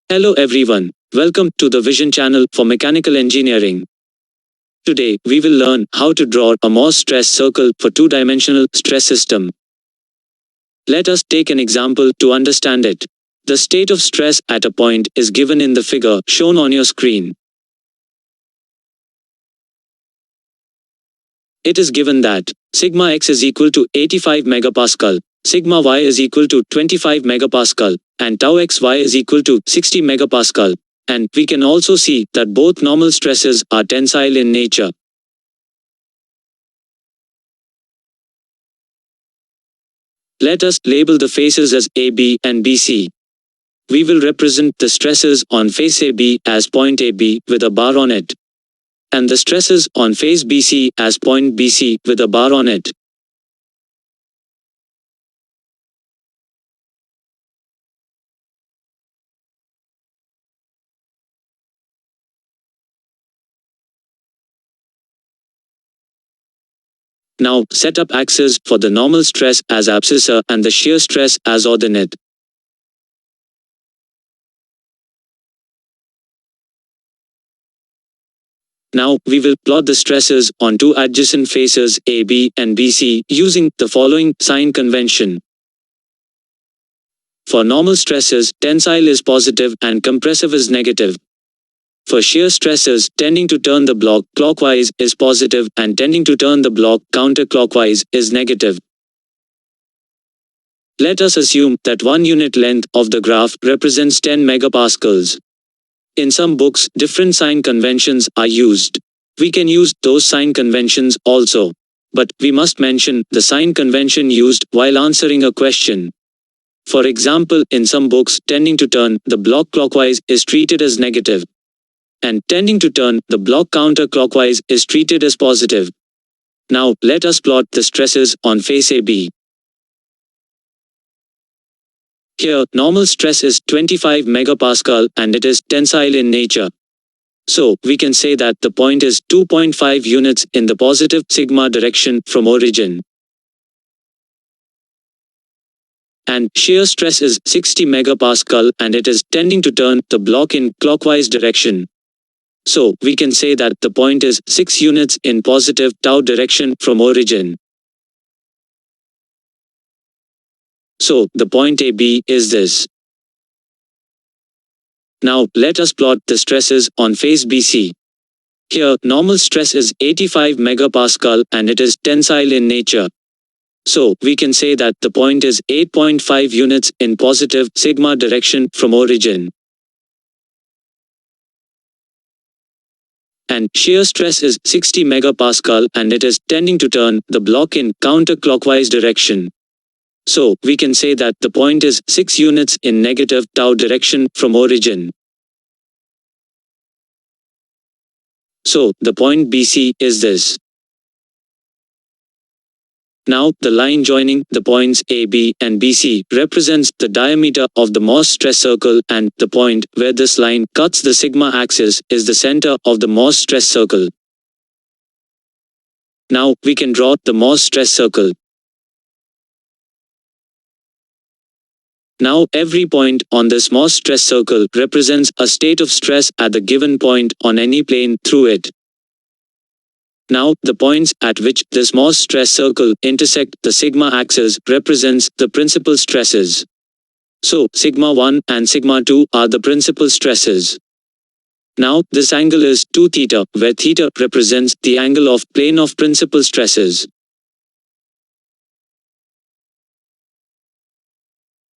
Hello everyone, welcome to the Vision channel for mechanical engineering. Today, we will learn how to draw a Mohr stress circle for two-dimensional stress system. Let us take an example to understand it. The state of stress at a point is given in the figure shown on your screen. It is given that sigma x is equal to 85 megapascal, sigma y is equal to 25 megapascal, and tau xy is equal to 60 megapascal. And we can also see that both normal stresses are tensile in nature. Let us label the faces as AB and BC. We will represent the stresses on face AB as point AB with a bar on it, and the stresses on face BC as point BC with a bar on it. Now set up axes for the normal stress as abscissor and the shear stress as ordinate. Now we will plot the stresses on two adjacent faces AB and BC using the following sign convention. For normal stresses, tensile is positive and compressive is negative. For shear stresses, tending to turn the block clockwise is positive and tending to turn the block counterclockwise is negative. Let us assume that 1 unit length of the graph represents 10 megapascals. In some books, different sign conventions are used. We can use those sign conventions also. But we must mention the sign convention used while answering a question. For example, in some books, tending to turn the block clockwise is treated as negative, and tending to turn the block counterclockwise is treated as positive. Now, let us plot the stresses on face AB. Here, normal stress is 25 megapascal and it is tensile in nature. So, we can say that the point is 2.5 units in the positive sigma direction from origin. And shear stress is 60 megapascal and it is tending to turn the block in clockwise direction. So, we can say that the point is 6 units in positive tau direction from origin. So, the point AB is this. Now, let us plot the stresses on face BC. Here, normal stress is 85 megapascal and it is tensile in nature. So, we can say that the point is 8.5 units in positive sigma direction from origin. And shear stress is 60 megapascal and it is tending to turn the block in counterclockwise direction. So, we can say that the point is 6 units in negative tau direction from origin. So, the point BC is this. Now, the line joining the points AB and BC represents the diameter of the Mohr stress circle, and the point where this line cuts the sigma axis is the center of the Mohr stress circle. Now, we can draw the Mohr stress circle. Now, every point on this Mohr stress circle represents a state of stress at the given point on any plane through it. Now, the points at which this Mohr stress circle intersect the sigma axis represents the principal stresses. So, sigma 1 and sigma 2 are the principal stresses. Now, this angle is 2 theta, where theta represents the angle of plane of principal stresses.